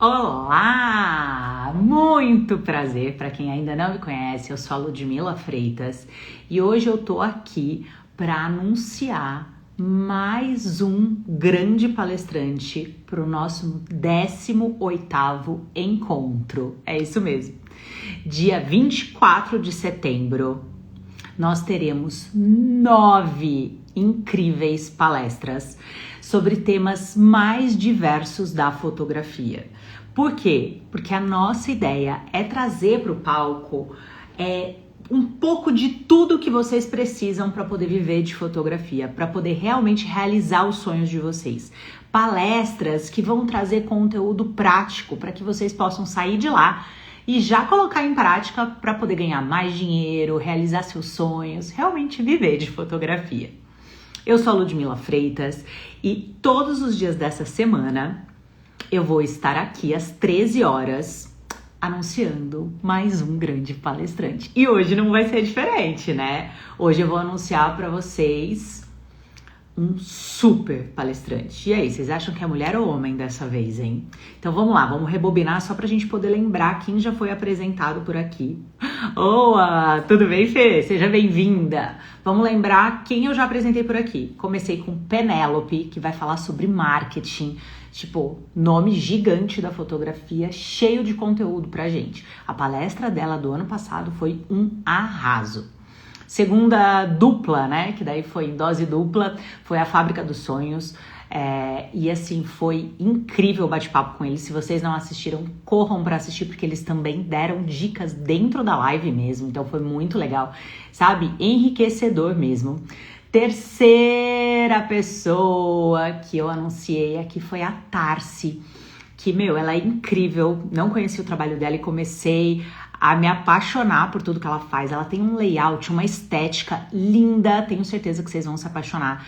Olá! Muito prazer para quem ainda não me conhece, eu sou a Ludmila Freitas e hoje eu tô aqui para anunciar mais um grande palestrante para o nosso 18º encontro. É isso mesmo. Dia 24 de setembro, nós teremos 9 incríveis palestras sobre temas mais diversos da fotografia. Por quê? Porque a nossa ideia é trazer para o palco um pouco de tudo que vocês precisam para poder viver de fotografia, para poder realmente realizar os sonhos de vocês. Palestras que vão trazer conteúdo prático para que vocês possam sair de lá e já colocar em prática para poder ganhar mais dinheiro, realizar seus sonhos, realmente viver de fotografia. Eu sou a Ludmila Freitas e todos os dias dessa semana eu vou estar aqui às 13 horas anunciando mais um grande palestrante. E hoje não vai ser diferente, né? Hoje eu vou anunciar para vocês um super palestrante. E aí, vocês acham que é mulher ou homem dessa vez, hein? Então vamos lá, vamos rebobinar só pra gente poder lembrar quem já foi apresentado por aqui. Olá, tudo bem, Fê? Seja bem-vinda! Vamos lembrar quem eu já apresentei por aqui. Comecei com Penélope, que vai falar sobre marketing, tipo, nome gigante da fotografia, cheio de conteúdo pra gente. A palestra dela do ano passado foi um arraso. Segunda dupla, né, que daí foi em dose dupla, foi a Fábrica dos Sonhos, e assim, foi incrível o bate-papo com eles. Se vocês não assistiram, corram para assistir, porque eles também deram dicas dentro da live mesmo, então foi muito legal, sabe, enriquecedor mesmo. Terceira pessoa que eu anunciei aqui foi a Tarsi, que, ela é incrível, não conheci o trabalho dela e comecei a me apaixonar por tudo que ela faz. Ela tem um layout, uma estética linda, tenho certeza que vocês vão se apaixonar.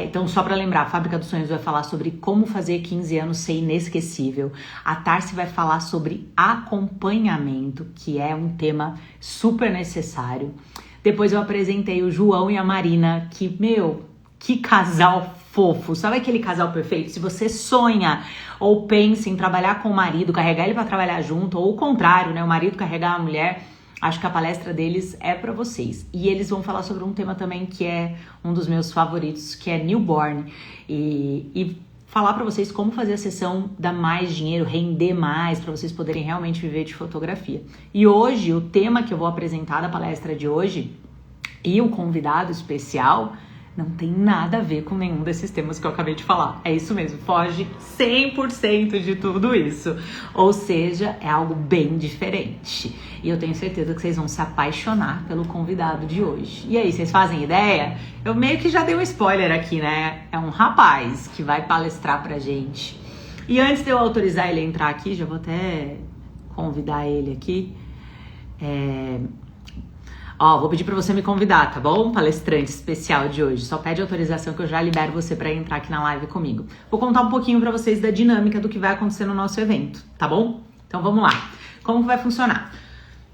Então, só para lembrar, a Fábrica dos Sonhos vai falar sobre como fazer 15 anos ser inesquecível. A Tarsi vai falar sobre acompanhamento, que é um tema super necessário. Depois eu apresentei o João e a Marina, que, que casal fofo. Sabe aquele casal perfeito? Se você sonha ou pensa em trabalhar com o marido, carregar ele para trabalhar junto, ou o contrário, né? O marido carregar a mulher, acho que a palestra deles é para vocês. E eles vão falar sobre um tema também que é um dos meus favoritos, que é newborn. E falar para vocês como fazer a sessão dar mais dinheiro, render mais, para vocês poderem realmente viver de fotografia. E hoje, o tema que eu vou apresentar da palestra de hoje e o convidado especial não tem nada a ver com nenhum desses temas que eu acabei de falar. É isso mesmo, foge 100% de tudo isso. Ou seja, é algo bem diferente. E eu tenho certeza que vocês vão se apaixonar pelo convidado de hoje. E aí, vocês fazem ideia? Eu meio que já dei um spoiler aqui, né? É um rapaz que vai palestrar pra gente. E antes de eu autorizar ele a entrar aqui, já vou até convidar ele aqui. Vou pedir pra você me convidar, tá bom? Palestrante especial de hoje. Só pede autorização que eu já libero você pra entrar aqui na live comigo. Vou contar um pouquinho pra vocês da dinâmica do que vai acontecer no nosso evento, tá bom? Então vamos lá. Como que vai funcionar?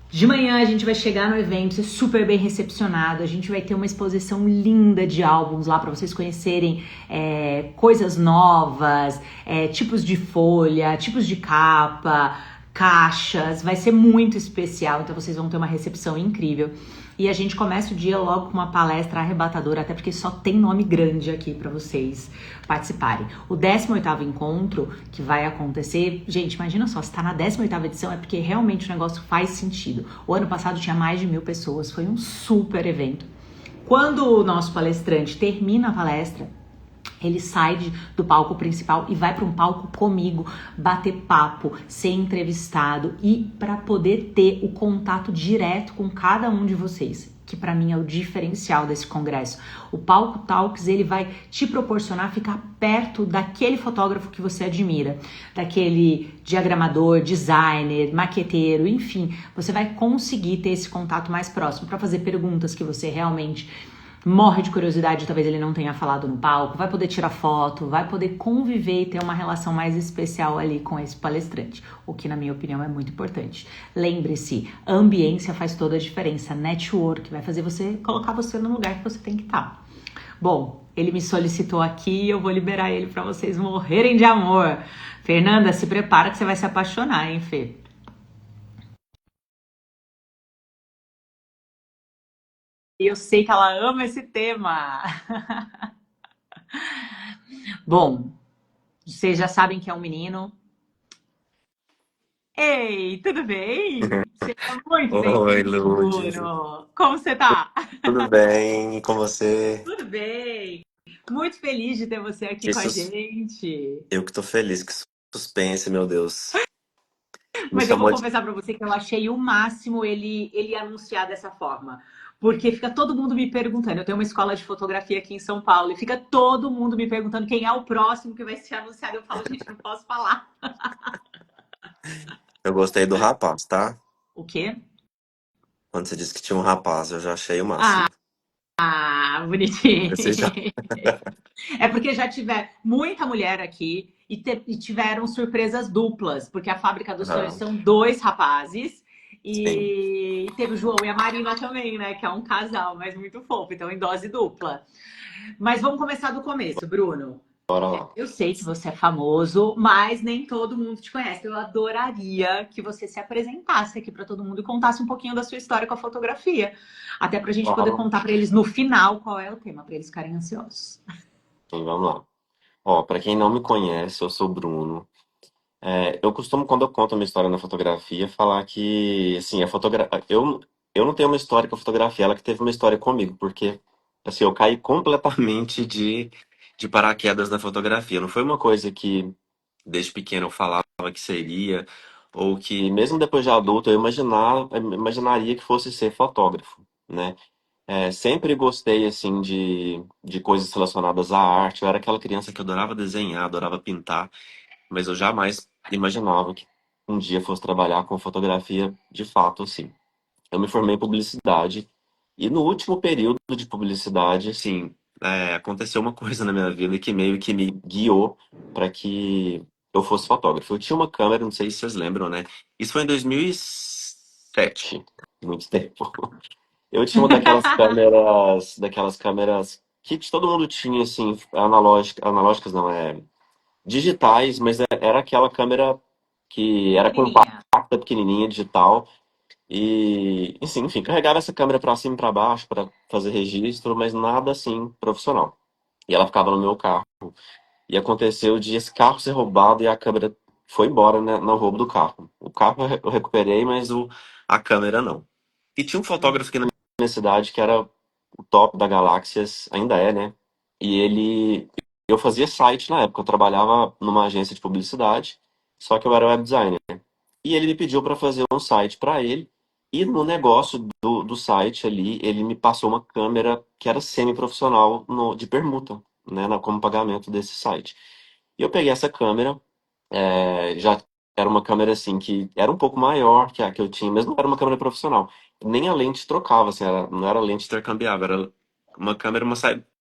De manhã a gente vai chegar no evento, ser super bem recepcionado. A gente vai ter uma exposição linda de álbuns lá pra vocês conhecerem coisas novas, tipos de folha, tipos de capa, caixas, vai ser muito especial, então vocês vão ter uma recepção incrível. E a gente começa o dia logo com uma palestra arrebatadora, até porque só tem nome grande aqui para vocês participarem. O 18º encontro que vai acontecer, gente, imagina só, se tá na 18ª edição é porque realmente o negócio faz sentido. O ano passado tinha mais de 1000 pessoas, foi um super evento. Quando o nosso palestrante termina a palestra, ele sai do palco principal e vai para um palco comigo, bater papo, ser entrevistado e para poder ter o contato direto com cada um de vocês, que para mim é o diferencial desse congresso. O Palco Talks, ele vai te proporcionar ficar perto daquele fotógrafo que você admira, daquele diagramador, designer, maqueteiro, enfim, você vai conseguir ter esse contato mais próximo para fazer perguntas que você realmente morre de curiosidade, talvez ele não tenha falado no palco, vai poder tirar foto, vai poder conviver e ter uma relação mais especial ali com esse palestrante, o que na minha opinião é muito importante. Lembre-se, a ambiência faz toda a diferença, network vai fazer você, colocar você no lugar que você tem que estar. Bom, ele me solicitou aqui e eu vou liberar ele para vocês morrerem de amor. Fernanda, se prepara que você vai se apaixonar, hein, Fê? Eu sei que ela ama esse tema. Bom, vocês já sabem que é um menino. Ei, tudo bem? Seja muito Oi, bem-vindo, Ludes. Bruno. Como você tá? Tudo bem? E com você? Tudo bem. Muito feliz de ter você aqui Que com a sus... gente. Eu que tô feliz, que suspense, meu Deus. Me Mas eu vou chamou de. confessar para você que eu achei o máximo ele anunciar dessa forma. Porque fica todo mundo me perguntando. Eu tenho uma escola de fotografia aqui em São Paulo e fica todo mundo me perguntando quem é o próximo que vai ser anunciado. Eu falo, gente, não posso falar. Eu gostei do rapaz, tá? O quê? Quando você disse que tinha um rapaz, eu já achei o máximo. Ah, bonitinho. Você já. É porque já tiver muita mulher aqui e tiveram surpresas duplas, porque a Fábrica dos Sonhos Aham, são dois rapazes sim. e teve o João e a Marina também, né? Que é um casal, mas muito fofo, então em dose dupla. Mas vamos começar do começo, Bruno. Bora lá. Eu sei que você é famoso, mas nem todo mundo te conhece. Eu adoraria que você se apresentasse aqui para todo mundo e contasse um pouquinho da sua história com a fotografia. Até para a gente poder Claro. contar para eles no final qual é o tema, para eles ficarem ansiosos. Sim, vamos lá. Ó, pra quem não me conhece, eu sou o Bruno. Eu costumo, quando eu conto a minha história na fotografia, falar que, assim, eu não tenho uma história com a fotografia, ela que teve uma história comigo, porque, assim, eu caí completamente de paraquedas na fotografia. Não foi uma coisa que, desde pequeno, eu falava que seria, ou que, mesmo depois de adulto, imaginaria que fosse ser fotógrafo, né? Sempre gostei, assim, de coisas relacionadas à arte. Eu era aquela criança que adorava desenhar, adorava pintar, mas eu jamais imaginava que um dia fosse trabalhar com fotografia de fato, assim. Eu me formei em publicidade e no último período de publicidade, assim, aconteceu uma coisa na minha vida que meio que me guiou para que eu fosse fotógrafo. Eu tinha uma câmera, não sei se vocês lembram, né? Isso foi em 2007, muito tempo. Eu tinha uma daquelas câmeras que todo mundo tinha, assim, analógicas não, digitais, mas era aquela câmera que era Pequenininha. compacta, pequenininha, digital. E, enfim, carregava essa câmera para cima e para baixo para fazer registro, mas nada assim profissional. E ela ficava no meu carro. E aconteceu de esse carro ser roubado e a câmera foi embora, né, no roubo do carro. O carro eu recuperei, mas a câmera não. E tinha um fotógrafo aqui na minha cidade que era o top da Galáxias, ainda é, né? E eu fazia site na época, eu trabalhava numa agência de publicidade, só que eu era web designer. E ele me pediu para fazer um site para ele. E no negócio do site ali, ele me passou uma câmera que era semi-profissional de permuta, né, como pagamento desse site. E eu peguei essa câmera, já era uma câmera assim que era um pouco maior que a que eu tinha, mas não era uma câmera profissional. Nem a lente trocava, assim, não era lente intercambiável, era uma câmera,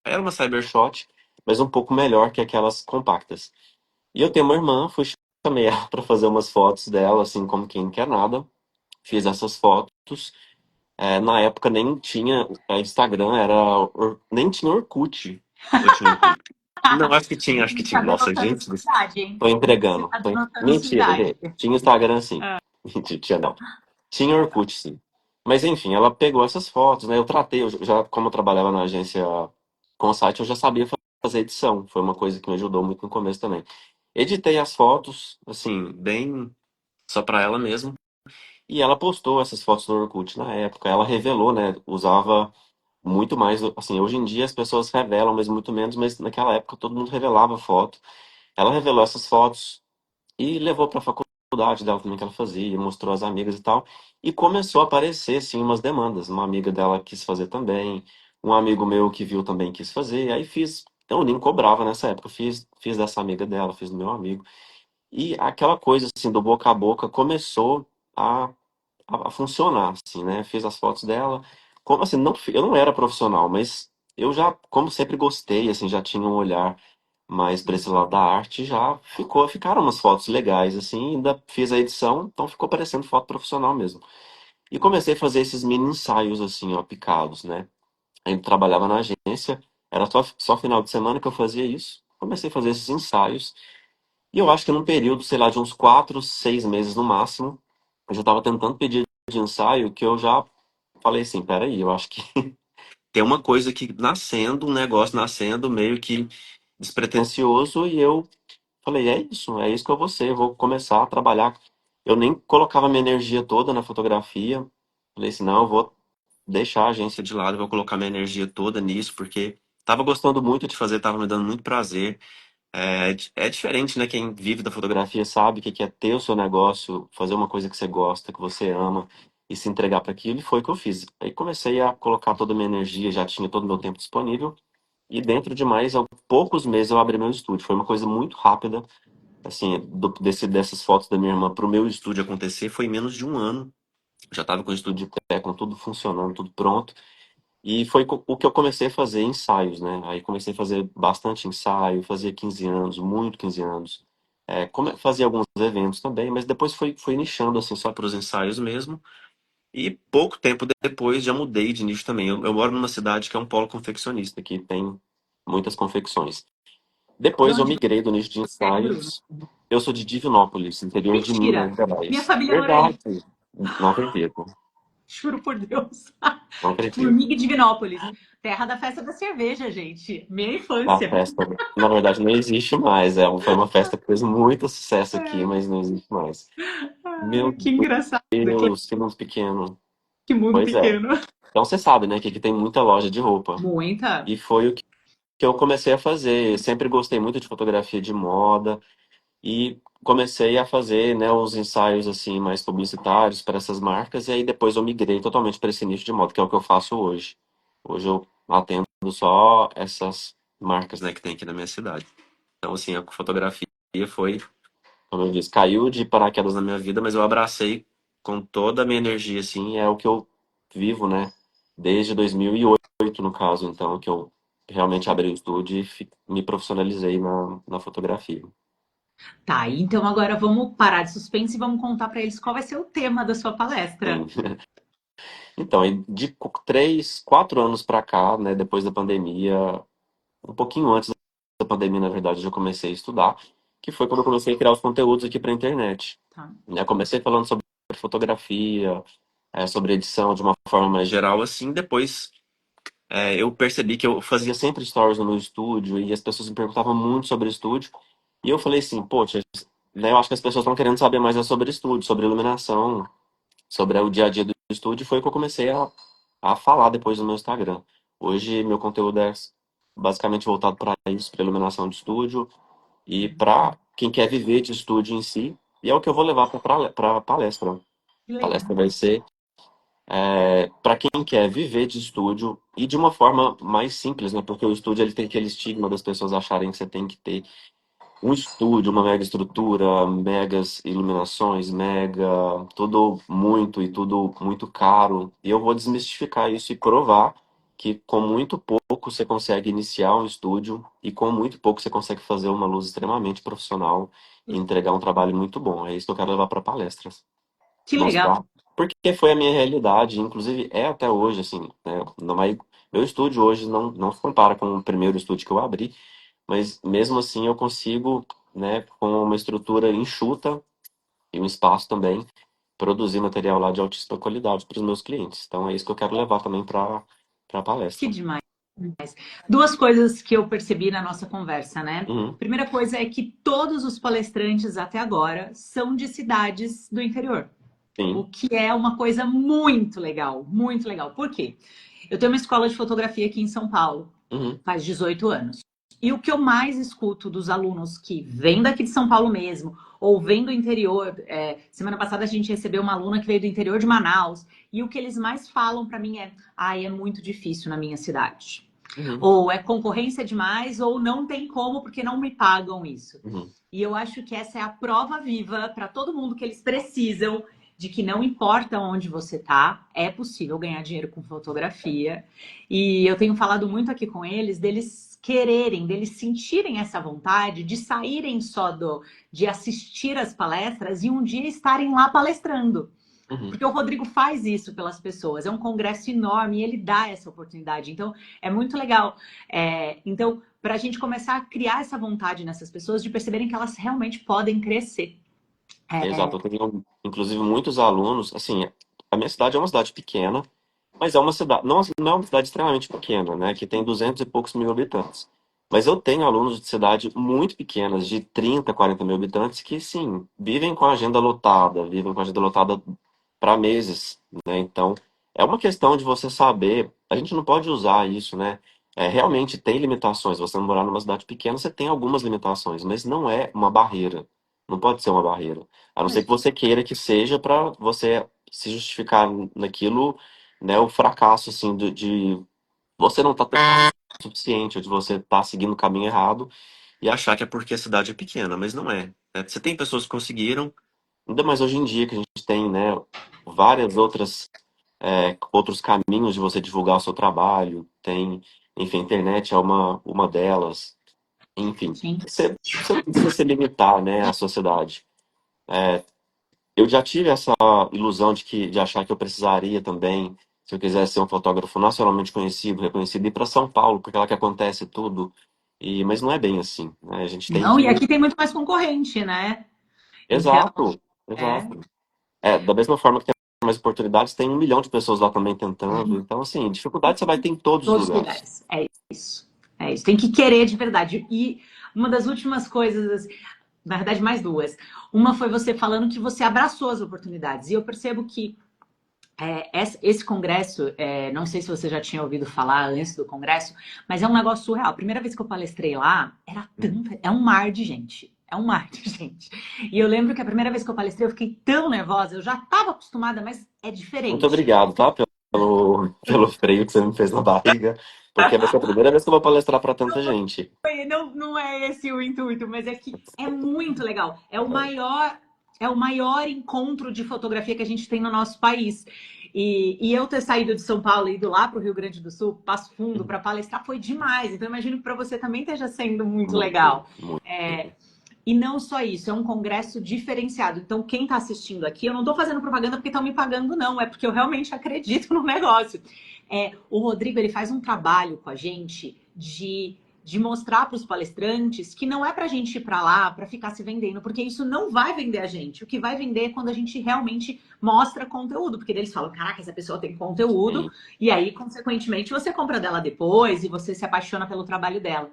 era uma Cybershot, mas um pouco melhor que aquelas compactas. E eu tenho uma irmã, chamei ela para fazer umas fotos dela, assim, como quem não quer nada. Fiz essas fotos. Na época nem tinha Instagram, nem tinha Orkut. Eu tinha Orkut. Não, acho que tinha. Tá Nossa, denotando gente, sua idade, hein? tô Você entregando. tá denotando sua Mentira, idade. gente. Tinha Instagram sim. Mentira, tinha não. Tinha Orkut sim. Mas enfim, ela pegou essas fotos, né? Eu tratei, como eu trabalhava na agência com o site, eu já sabia fazer edição. Foi uma coisa que me ajudou muito no começo também. Editei as fotos, assim, bem só pra ela mesmo. E ela postou essas fotos no Orkut na época. Ela revelou, né? Usava muito mais. Assim, hoje em dia as pessoas revelam, mas muito menos. Mas naquela época todo mundo revelava foto. Ela revelou essas fotos e levou para a faculdade dela também que ela fazia, mostrou às amigas e tal. E começou a aparecer, assim, umas demandas. Uma amiga dela quis fazer também. Um amigo meu que viu também quis fazer. Aí fiz. Eu nem cobrava nessa época. Fiz dessa amiga dela, fiz do meu amigo. E aquela coisa, assim, do boca a boca começou a a funcionar, assim, né? Fiz as fotos dela. Como assim, eu não era profissional, mas eu já, como sempre gostei, assim, já tinha um olhar mais para esse lado da arte, ficaram umas fotos legais, assim, ainda fiz a edição, então ficou parecendo foto profissional mesmo. E comecei a fazer esses mini ensaios, assim, ó, picados, né? Aí eu trabalhava na agência, Era só final de semana que eu fazia isso. Comecei a fazer esses ensaios. E eu acho que num período, sei lá, de uns 4, 6 meses no máximo, eu já estava tentando pedir de ensaio que eu já falei assim, peraí, eu acho que tem uma coisa que nascendo, um negócio nascendo meio que despretensioso e eu falei, é isso que eu vou ser, eu vou começar a trabalhar. Eu nem colocava minha energia toda na fotografia. Falei assim, não, eu vou deixar a agência de lado, eu vou colocar minha energia toda nisso, porque tava gostando muito de fazer, tava me dando muito prazer. É diferente, né? Quem vive da fotografia sabe o que que é ter o seu negócio, fazer uma coisa que você gosta, que você ama e se entregar para aquilo. E foi o que eu fiz. Aí comecei a colocar toda a minha energia, já tinha todo o meu tempo disponível. E dentro de mais poucos meses eu abri meu estúdio. Foi uma coisa muito rápida. Assim, dessas fotos da minha irmã para o meu estúdio acontecer foi em menos de um ano. Já estava com o estúdio de pé, com tudo funcionando, tudo pronto. E foi o que eu comecei a fazer ensaios, né? Aí comecei a fazer bastante ensaio, fazia 15 anos, muito 15 anos. Fazia alguns eventos também, mas depois foi nichando assim só para os ensaios mesmo. E pouco tempo depois já mudei de nicho também. Eu moro numa cidade que é um polo confeccionista, que tem muitas confecções. De Depois eu onde migrei do nicho de você é, Bruno? ensaios. Eu sou de Divinópolis, interior de Mentira! Minas Minha Gerais. família mora Verdade. aí. Não acredito. Juro por Deus. Não acredito. Formiga e Divinópolis. Terra da festa da cerveja, gente. Minha A infância. festa, na verdade, não existe mais. Foi uma festa que fez muito sucesso aqui, mas não existe mais. Ai, Meu que engraçado. Deus, que mundo pequeno. Que mundo Pois é. pequeno. Então você sabe, né, que aqui tem muita loja de roupa. Muita. E foi o que eu comecei a fazer. Sempre gostei muito de fotografia de moda e comecei a fazer, né, os ensaios assim mais publicitários para essas marcas. E aí depois eu migrei totalmente para esse nicho de moda, que é o que eu faço hoje. Hoje eu atendo só essas marcas, né, que tem aqui na minha cidade. Então, assim, a fotografia foi, como eu disse, caiu de paraquedas na minha vida, mas eu abracei com toda a minha energia, assim, é o que eu vivo, né? Desde 2008, no caso, então, que eu realmente abri o estúdio e me profissionalizei na fotografia. Tá, então agora vamos parar de suspense e vamos contar para eles qual vai ser o tema da sua palestra. Sim. Então, e de 3, 4 anos pra cá, né, depois da pandemia, um pouquinho antes da pandemia, na verdade, eu já comecei a estudar, que foi quando eu comecei a criar os conteúdos aqui para internet. Tá. Né? Comecei falando sobre fotografia, sobre edição de uma forma mais geral, assim. Depois eu percebi que eu fazia sempre stories no meu estúdio e as pessoas me perguntavam muito sobre estúdio. E eu falei assim, poxa, né, eu acho que as pessoas estão querendo saber mais sobre estúdio, sobre iluminação, sobre o dia a dia do estúdio. Foi o que eu comecei a falar depois no meu Instagram. Hoje meu conteúdo é basicamente voltado para isso, para iluminação de estúdio e para quem quer viver de estúdio em si. E é o que eu vou levar para palestra. A Que palestra legal. vai ser para quem quer viver de estúdio e de uma forma mais simples, né? Porque o estúdio ele tem aquele estigma das pessoas acharem que você tem que ter um estúdio, uma mega estrutura, megas iluminações, mega, tudo muito e tudo muito caro. E eu vou desmistificar isso e provar que com muito pouco você consegue iniciar um estúdio e com muito pouco você consegue fazer uma luz extremamente profissional e entregar um trabalho muito bom. É isso que eu quero levar para palestras. Que legal. Mostrar. Porque foi a minha realidade, inclusive é até hoje, assim, né? Meu estúdio hoje não se compara com o primeiro estúdio que eu abri, mas mesmo assim eu consigo, né, com uma estrutura enxuta e um espaço também, produzir material lá de altíssima qualidade para os meus clientes. Então é isso que eu quero levar também para Que palestra. demais. Duas coisas que eu percebi na nossa conversa, né? Uhum, Primeira coisa é que todos os palestrantes até agora são de cidades do interior, o sim. que é uma coisa muito legal, muito legal. Por quê? Eu tenho uma escola de fotografia aqui em São Paulo, Uhum, faz 18 anos. E o que eu mais escuto dos alunos que vêm daqui de São Paulo mesmo, ou vêm do interior, semana passada a gente recebeu uma aluna que veio do interior de Manaus, e o que eles mais falam para mim é: ai, é muito difícil na minha cidade. uhum, Ou é concorrência demais, ou não tem como porque não me pagam isso. uhum, E eu acho que essa é a prova viva para todo mundo que eles precisam de que não importa onde você tá, é possível ganhar dinheiro com fotografia. E eu tenho falado muito aqui com eles deles quererem, deles sentirem essa vontade de saírem só de assistir às palestras e um dia estarem lá palestrando. Uhum. Porque o Rodrigo faz isso pelas pessoas. É um congresso enorme e ele dá essa oportunidade. Então, é muito legal. Então, para a gente começar a criar essa vontade nessas pessoas de perceberem que elas realmente podem crescer. Exato, eu tenho, inclusive, muitos alunos, assim, a minha cidade é uma cidade pequena, mas é uma cidade, não é uma cidade extremamente pequena, né, que tem 200 e poucos mil habitantes. Mas eu tenho alunos de cidade muito pequenas, de 30, 40 mil habitantes, que, sim, vivem com a agenda lotada, vivem com a agenda lotada para meses, né, então, é uma questão de você saber, a gente não pode usar isso, né, realmente tem limitações, você morar numa cidade pequena, você tem algumas limitações, mas não é uma barreira, não pode ser uma barreira. A não ser que você queira que seja para você se justificar naquilo, né, o fracasso, assim, de você não estar preparado o suficiente, ou de você estar seguindo o caminho errado e achar que é porque a cidade é pequena, mas não é, né? Você tem pessoas que conseguiram, ainda mais hoje em dia que a gente tem, né, várias outros caminhos de você divulgar o seu trabalho, tem, enfim, a internet é uma delas, enfim, Sim. você não precisa se limitar, né, à sociedade. Eu já tive essa ilusão de achar que eu precisaria também, se eu quisesse ser um fotógrafo nacionalmente conhecido, reconhecido, ir para São Paulo, porque é lá que acontece tudo. Mas não é bem assim, né? A gente tem Não, e que. aqui tem muito mais concorrente, né? Então, Exato, é exato. Da mesma forma que tem mais oportunidades, tem 1 milhão de pessoas lá também tentando. Então, assim, dificuldade você vai ter em todos os todos os lugares. lugares. É isso. É isso. Tem que querer de verdade. E uma das últimas coisas, na verdade, mais duas. Uma foi você falando que você abraçou as oportunidades. E eu percebo que esse congresso, não sei se você já tinha ouvido falar antes do congresso, mas é um negócio surreal. A primeira vez que eu palestrei lá, é um mar de gente. É um mar de gente. E eu lembro que a primeira vez que eu palestrei, eu fiquei tão nervosa. Eu já estava acostumada, mas é Muito diferente. obrigado, tá? Pelo freio que você me fez na barriga, porque vai ser a primeira vez que eu vou palestrar para tanta gente. Não, não é esse o intuito, mas é que é muito legal. É o maior encontro de fotografia que a gente tem no nosso país. E eu ter saído de São Paulo e ido lá para o Rio Grande do Sul, Passo Fundo, para palestrar foi demais. Então, imagino que para você também esteja sendo muito Muito, legal. muito. E não só isso, é um congresso diferenciado. Então, quem está assistindo aqui, eu não estou fazendo propaganda porque estão me pagando, não. É porque eu realmente acredito no negócio. O Rodrigo, ele faz um trabalho com a gente de mostrar para os palestrantes que não é para a gente ir para lá para ficar se vendendo, porque isso não vai vender a gente. O que vai vender é quando a gente realmente mostra conteúdo, porque eles falam, caraca, essa pessoa tem conteúdo, Sim. e aí, consequentemente, você compra dela depois e você se apaixona pelo trabalho dela.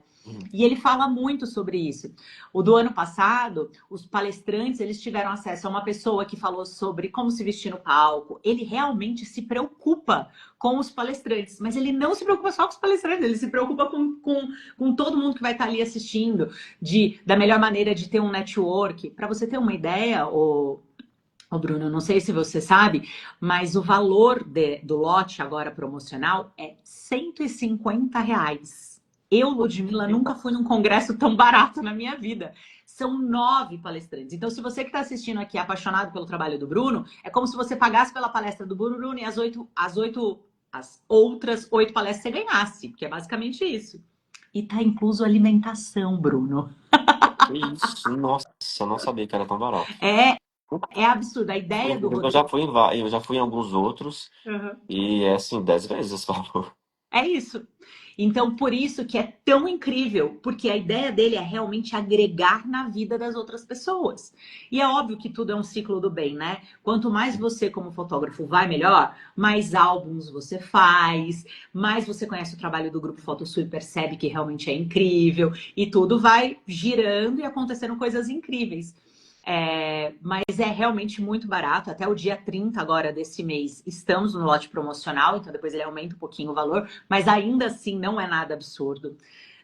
E ele fala muito sobre isso. O do ano passado, os palestrantes, eles tiveram acesso a uma pessoa que falou sobre como se vestir no palco. Ele realmente se preocupa com os palestrantes, mas ele não se preocupa só com os palestrantes, ele se preocupa com todo mundo que vai estar ali assistindo, da melhor maneira de ter um network. Para você ter uma ideia, o Bruno, não sei se você sabe, mas o valor do lote agora promocional é R$ 150. Eu, Ludmilla, nunca fui num congresso tão barato na minha vida. São 9 palestrantes. Então, se você que está assistindo aqui é apaixonado pelo trabalho do Bruno, é como se você pagasse pela palestra do Bruno e as outras 8 palestras você ganhasse, que é basicamente isso. E tá incluso alimentação, Bruno. Isso, nossa, eu não sabia que era tão barato. É absurdo. A ideia do Inclusive, Rodrigo. eu já fui em alguns outros Uhum. e é assim, 10 vezes esse valor. É isso. Então, por isso que é tão incrível, porque a ideia dele é realmente agregar na vida das outras pessoas. E é óbvio que tudo é um ciclo do bem, né? Quanto mais você, como fotógrafo, vai melhor, mais álbuns você faz, mais você conhece o trabalho do Grupo Fotosul e percebe que realmente é incrível, e tudo vai girando e acontecendo coisas incríveis. Mas é realmente muito barato. Até o dia 30 agora desse mês estamos no lote promocional, então depois ele aumenta um pouquinho o valor, mas ainda assim não é nada absurdo.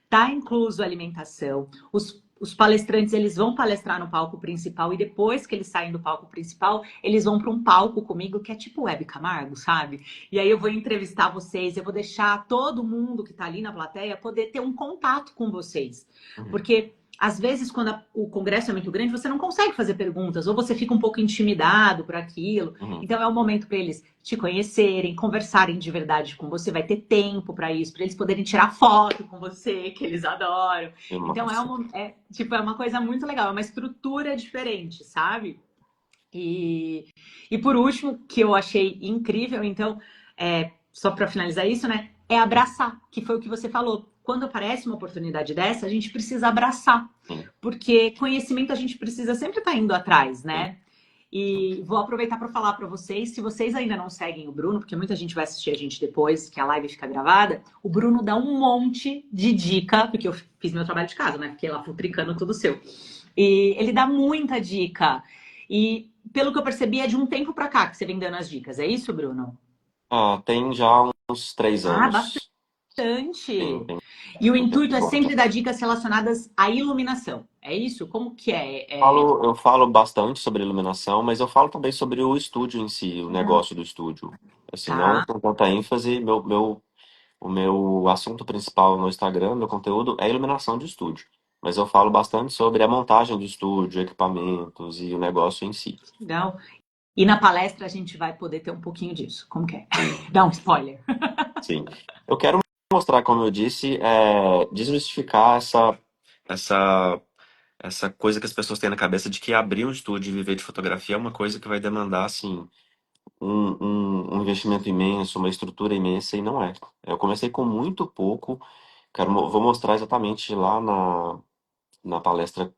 Tá incluso alimentação. Os palestrantes eles vão palestrar no palco principal e depois que eles saem do palco principal, eles vão para um palco comigo que é tipo Web Camargo, sabe? E aí eu vou entrevistar vocês, eu vou deixar todo mundo que está ali na plateia poder ter um contato com vocês. Uhum, Porque às vezes, quando o congresso é muito grande, você não consegue fazer perguntas, ou você fica um pouco intimidado por aquilo. uhum. Então, é o momento para eles te conhecerem, conversarem de verdade com você. Vai ter tempo para isso, para eles poderem tirar foto com você, que eles adoram. Que Então, massa. é uma coisa muito legal, é uma estrutura diferente, sabe? E, e por último, que eu achei incrível, então, só para finalizar isso, né? É abraçar, que foi o que você falou. Quando aparece uma oportunidade dessa, a gente precisa abraçar, Sim, porque conhecimento a gente precisa sempre estar indo atrás, sim. né? E vou aproveitar para falar para vocês, se vocês ainda não seguem o Bruno, porque muita gente vai assistir a gente depois que a live fica gravada, o Bruno dá um monte de dica, porque eu fiz meu trabalho de casa, né? Fiquei lá futricando tudo seu. E ele dá muita dica. E pelo que eu percebi, é de um tempo para cá que você vem dando as dicas. É isso, Bruno? Ah, tem já uns três Ah, anos. Sim, bastante. tem E o um tempo intuito é bom. sempre dar dicas relacionadas à iluminação. É isso? Como que é? Eu falo bastante sobre iluminação, mas eu falo também sobre o estúdio em si, o negócio do estúdio. Assim, não Tá, com tanta ênfase, o meu assunto principal no Instagram, meu conteúdo, é iluminação de estúdio. Mas eu falo bastante sobre a montagem do estúdio, equipamentos e o negócio em si. legal. E na palestra a gente vai poder ter um pouquinho disso. Como que é? Sim, Dá um spoiler. sim. Eu quero mostrar, como eu disse, desmistificar essa, essa coisa que as pessoas têm na cabeça de que abrir um estúdio e viver de fotografia é uma coisa que vai demandar, assim, um investimento imenso, uma estrutura imensa, e não é. Eu comecei com muito pouco, vou mostrar exatamente lá na palestra,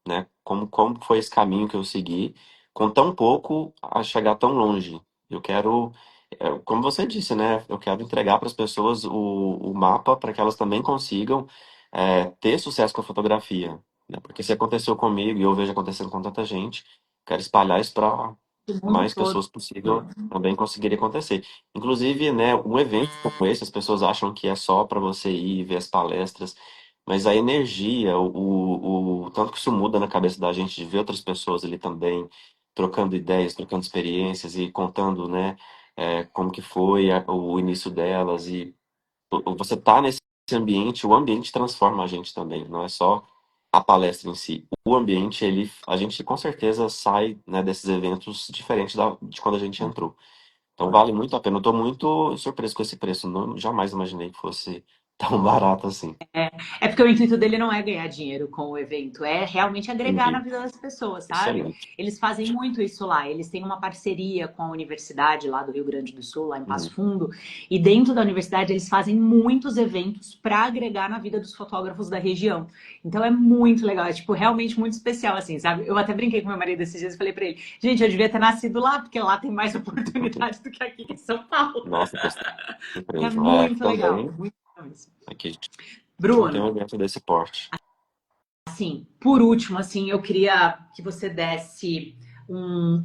né, como foi esse caminho que eu segui, com tão pouco a chegar tão longe. Eu quero, como você disse, né, eu quero entregar para as pessoas o mapa para que elas também consigam ter sucesso com a fotografia, né, porque se aconteceu comigo e eu vejo acontecendo com tanta gente, quero espalhar isso para O mundo mais todo. pessoas possível também conseguiria acontecer. Inclusive, né, um evento como esse, as pessoas acham que é só para você ir ver as palestras, mas a energia, o tanto que isso muda na cabeça da gente de ver outras pessoas ali também, trocando ideias, trocando experiências e contando, né, como que foi o início delas e você tá nesse ambiente, o ambiente transforma a gente também, não é só a palestra em si. O ambiente, a gente com certeza sai, né, desses eventos diferente de quando a gente entrou. Então vale muito a pena. Eu tô muito surpreso com esse preço. Não, jamais imaginei que fosse tão barato assim. É porque o intuito dele não é ganhar dinheiro com o evento, é realmente agregar na Entendi. vida das pessoas, sabe? Excelente. Eles fazem muito isso lá. Eles têm uma parceria com a universidade lá do Rio Grande do Sul, lá em Passo Uhum. Fundo, e dentro da universidade eles fazem muitos eventos para agregar na vida dos fotógrafos da região. Então é muito legal, é tipo realmente muito especial assim, sabe? Eu até brinquei com meu marido esses dias e falei para ele: "Gente, eu devia ter nascido lá, porque lá tem mais oportunidades do que aqui em São Paulo". Nossa, tô É surpreso. muito legal, Também muito legal mesmo. aqui a gente não tem um Bruno, evento desse porte. assim, por último, assim, eu queria que você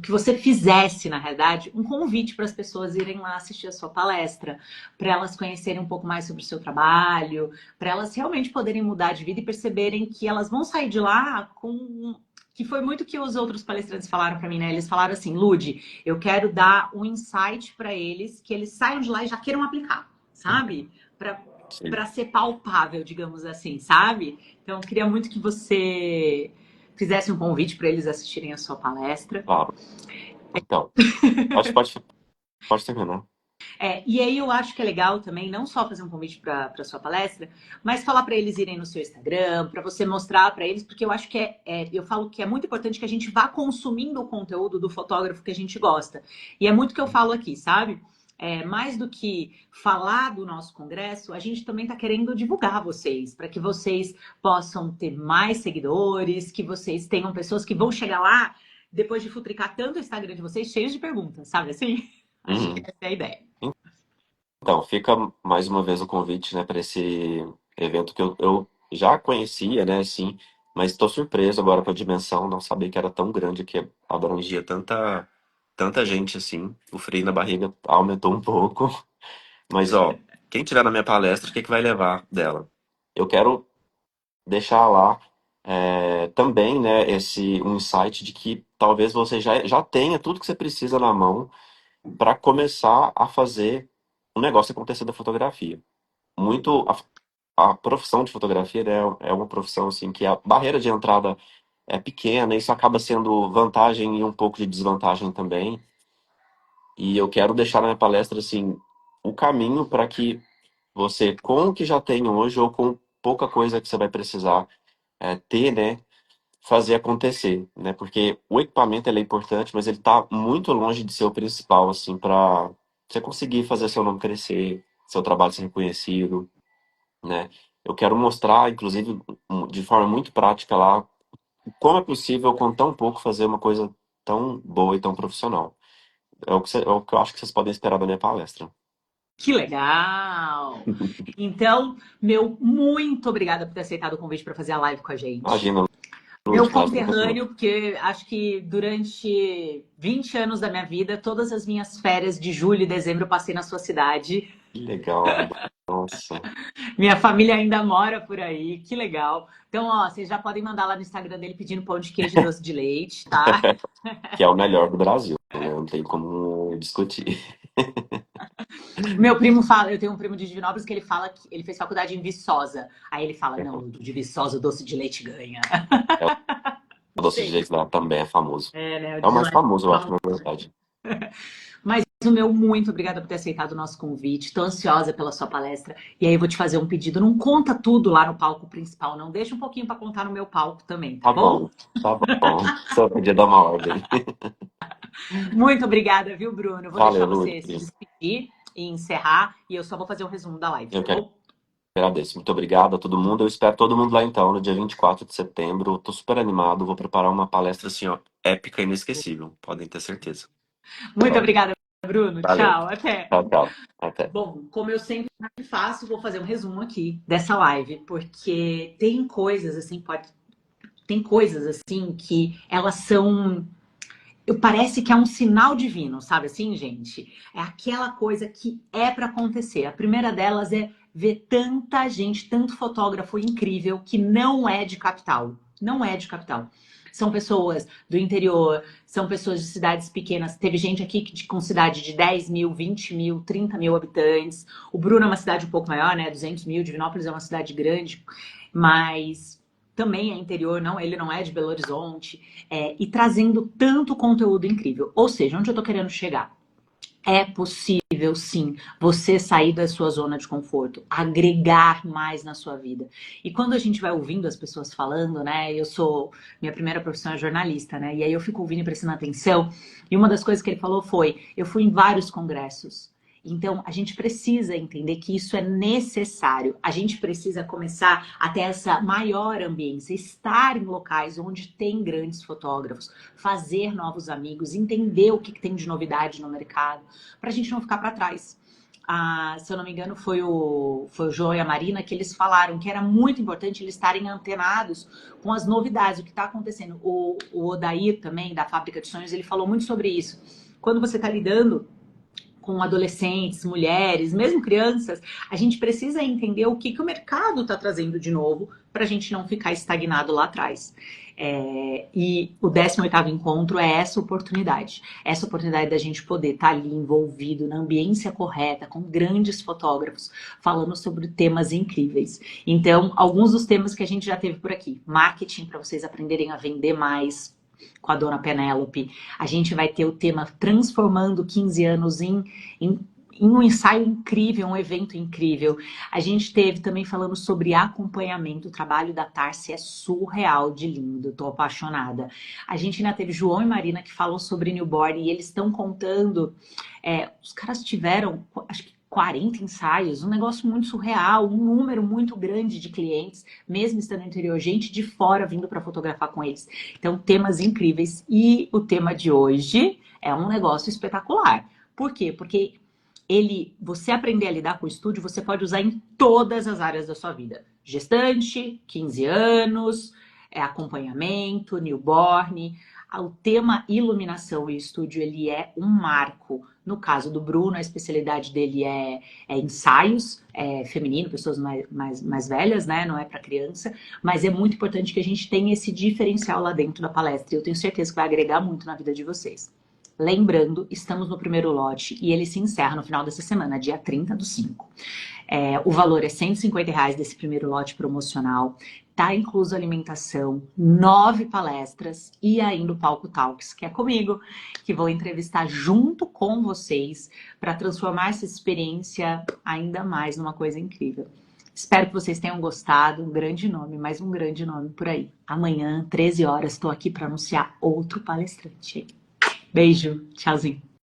que você fizesse, na realidade, um convite para as pessoas irem lá assistir a sua palestra, para elas conhecerem um pouco mais sobre o seu trabalho, para elas realmente poderem mudar de vida e perceberem que elas vão sair de lá com que foi muito que os outros palestrantes falaram para mim, né? Eles falaram assim, Lude, eu quero dar um insight para eles, que eles saiam de lá e já queiram aplicar, sabe? Para Sim, para ser palpável, digamos assim, sabe? Então, eu queria muito que você fizesse um convite para eles assistirem a sua palestra. claro. Então, pode terminar. E aí eu acho que é legal também, não só fazer um convite para a sua palestra, mas falar para eles irem no seu Instagram, para você mostrar para eles, porque eu acho que eu falo que é muito importante que a gente vá consumindo o conteúdo do fotógrafo que a gente gosta. E é muito o que eu falo aqui, sabe? Mais do que falar do nosso congresso, a gente também está querendo divulgar vocês, para que vocês possam ter mais seguidores, que vocês tenham pessoas que vão chegar lá depois de futricar tanto o Instagram de vocês, cheios de perguntas, sabe assim? Acho que Uhum. essa é a ideia. Então, fica mais uma vez o convite, né, para esse evento que eu já conhecia, né, sim, mas estou surpreso agora com a dimensão, não sabia que era tão grande, que abrangia tanta gente assim. O frio na barriga aumentou um pouco. Mas, ó, quem tiver na minha palestra, o que que vai levar dela? Eu quero deixar lá também, né, um insight de que talvez você já tenha tudo que você precisa na mão para começar a fazer um negócio acontecer da fotografia. Muito a profissão de fotografia, né, é uma profissão assim que a barreira de entrada é pequena, isso acaba sendo vantagem e um pouco de desvantagem também. E eu quero deixar na minha palestra assim o caminho para que você, com o que já tem hoje ou com pouca coisa que você vai precisar ter, né, fazer acontecer, né? Porque o equipamento ele é importante, mas ele tá muito longe de ser o principal, assim, para você conseguir fazer seu nome crescer, seu trabalho ser reconhecido, né? Eu quero mostrar, inclusive, de forma muito prática lá, como é possível com tão pouco fazer uma coisa tão boa e tão profissional. É o que eu acho que vocês podem esperar da minha palestra. Que legal! Então, meu muito obrigada por ter aceitado o convite para fazer a live com a gente. Imagina, Meu Luz, prazer é todo meu. conterrâneo, porque acho que durante 20 anos da minha vida, todas as minhas férias de julho e dezembro eu passei na sua cidade. Que legal, nossa. Minha família ainda mora por aí, que legal. Então, ó, vocês já podem mandar lá no Instagram dele pedindo pão de queijo e doce de leite, tá? Que é o melhor do Brasil, né? Não tem como discutir. Meu primo fala, eu tenho um primo de Divinópolis que ele fala que ele fez faculdade em Viçosa. Aí ele fala, não, de Viçosa o doce de leite ganha. É, o Não doce de sei. leite lá também é famoso. É, né? O É o de mais lá é famoso, eu acho, na famoso. verdade. Mas o meu muito obrigada por ter aceitado o nosso convite. Estou ansiosa pela sua palestra. E aí eu vou te fazer um pedido. Não conta tudo lá no palco principal, não. Deixa um pouquinho para contar no meu palco também, tá Tá bom? bom, tá bom. Só podia dar uma ordem. Muito obrigada, viu, Bruno? Vou deixar Valeu, Luz. você se despedir e encerrar. E eu só vou fazer um resumo da live, Eu tá que bom? agradeço. Muito obrigado a todo mundo. Eu espero todo mundo lá então, no dia 24 de setembro. Tô super animado. Vou preparar uma palestra assim, ó, épica e inesquecível. Podem ter certeza. Muito Pronto. obrigada, Bruno. Valeu. Tchau, até. Tchau, tchau. Até. Bom, como eu sempre faço, vou fazer um resumo aqui dessa live, porque tem coisas assim, tem coisas assim que elas são parece que é um sinal divino, sabe assim, gente? É aquela coisa que é para acontecer. A primeira delas é ver tanta gente, tanto fotógrafo incrível que não é de capital. Não é de capital. São pessoas do interior, são pessoas de cidades pequenas. Teve gente aqui com cidade de 10 mil, 20 mil, 30 mil habitantes. O Bruno é uma cidade um pouco maior, né? 200 mil. Divinópolis é uma cidade grande, mas também é interior, não, ele não é de Belo Horizonte, e trazendo tanto conteúdo incrível. Ou seja, onde eu tô querendo chegar? É possível, sim, você sair da sua zona de conforto, agregar mais na sua vida. E quando a gente vai ouvindo as pessoas falando, né? Minha primeira profissão é jornalista, né? E aí eu fico ouvindo e prestando atenção. E uma das coisas que ele falou foi: eu fui em vários congressos. Então, a gente precisa entender que isso é necessário. A gente precisa começar a ter essa maior ambiência, estar em locais onde tem grandes fotógrafos, fazer novos amigos, entender o que tem de novidade no mercado, para a gente não ficar para trás. Se eu não me engano, foi o João e a Marina que eles falaram que era muito importante eles estarem antenados com as novidades, o que está acontecendo. O Odair também, da Fábrica de Sonhos, ele falou muito sobre isso. Quando você está lidando com adolescentes, mulheres, mesmo crianças, a gente precisa entender o que o mercado está trazendo de novo para a gente não ficar estagnado lá atrás. E o 18º encontro é essa oportunidade da gente poder estar ali envolvido na ambiência correta, com grandes fotógrafos, falando sobre temas incríveis. Então, alguns dos temas que a gente já teve por aqui: marketing para vocês aprenderem a vender mais, com a dona Penélope. A gente vai ter o tema transformando 15 anos em um ensaio incrível, um evento incrível. A gente teve também falando sobre acompanhamento. O trabalho da Tarsi é surreal de lindo, tô apaixonada. A gente ainda teve João e Marina que falam sobre newborn e eles estão contando. Os caras tiveram, acho que 40 ensaios, um negócio muito surreal, um número muito grande de clientes, mesmo estando no interior, gente de fora vindo para fotografar com eles. Então, temas incríveis. E o tema de hoje é um negócio espetacular. Por quê? Porque você aprender a lidar com o estúdio, você pode usar em todas as áreas da sua vida. Gestante, 15 anos, acompanhamento, newborn. O tema iluminação e estúdio, ele é um marco. No caso do Bruno, a especialidade dele é ensaios, feminino, pessoas mais velhas, né? Não é para criança. Mas é muito importante que a gente tenha esse diferencial lá dentro da palestra. E eu tenho certeza que vai agregar muito na vida de vocês. Lembrando, estamos no primeiro lote e ele se encerra no final dessa semana, dia 30/5. O valor é R$ 150 desse primeiro lote promocional. Tá incluso alimentação, 9 palestras e ainda o Palco Talks, que é comigo, que vou entrevistar junto com vocês para transformar essa experiência ainda mais numa coisa incrível. Espero que vocês tenham gostado. Um grande nome, mais um grande nome por aí. Amanhã, 13 horas, estou aqui para anunciar outro palestrante. Beijo, tchauzinho.